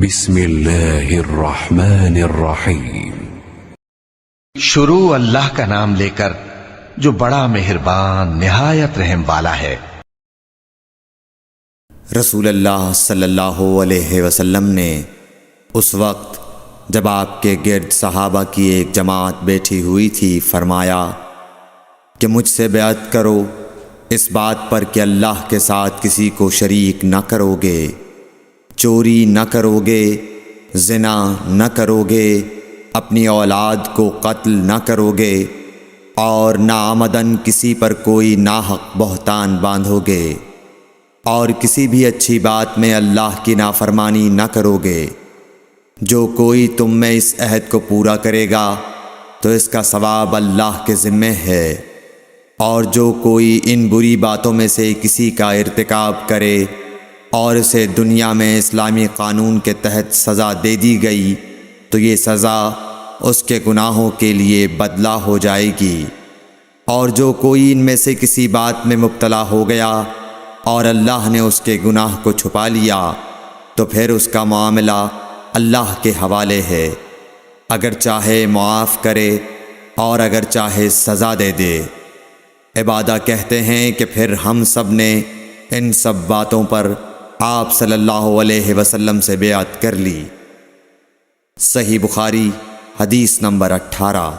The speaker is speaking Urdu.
بسم اللہ الرحمن الرحیم۔ شروع اللہ کا نام لے کر جو بڑا مہربان نہایت رحم والا ہے۔ رسول اللہ صلی اللہ علیہ وسلم نے اس وقت جب آپ کے گرد صحابہ کی ایک جماعت بیٹھی ہوئی تھی فرمایا کہ مجھ سے بیعت کرو اس بات پر کہ اللہ کے ساتھ کسی کو شریک نہ کرو گے، چوری نہ کرو گے، زنا نہ کرو گے، اپنی اولاد کو قتل نہ کرو گے، اور ناعمدن کسی پر کوئی ناحق بہتان باندھو گے، اور کسی بھی اچھی بات میں اللہ کی نافرمانی نہ کرو گے۔ جو کوئی تم میں اس عہد کو پورا کرے گا تو اس کا ثواب اللہ کے ذمے ہے، اور جو کوئی ان بری باتوں میں سے کسی کا ارتکاب کرے اور اسے دنیا میں اسلامی قانون کے تحت سزا دے دی گئی تو یہ سزا اس کے گناہوں کے لیے بدلہ ہو جائے گی، اور جو کوئی ان میں سے کسی بات میں مبتلا ہو گیا اور اللہ نے اس کے گناہ کو چھپا لیا تو پھر اس کا معاملہ اللہ کے حوالے ہے، اگر چاہے معاف کرے اور اگر چاہے سزا دے دے۔ عبادہ کہتے ہیں کہ پھر ہم سب نے ان سب باتوں پر آپ صلی اللہ علیہ وسلم سے بیعت کر لی۔ صحیح بخاری حدیث نمبر 18۔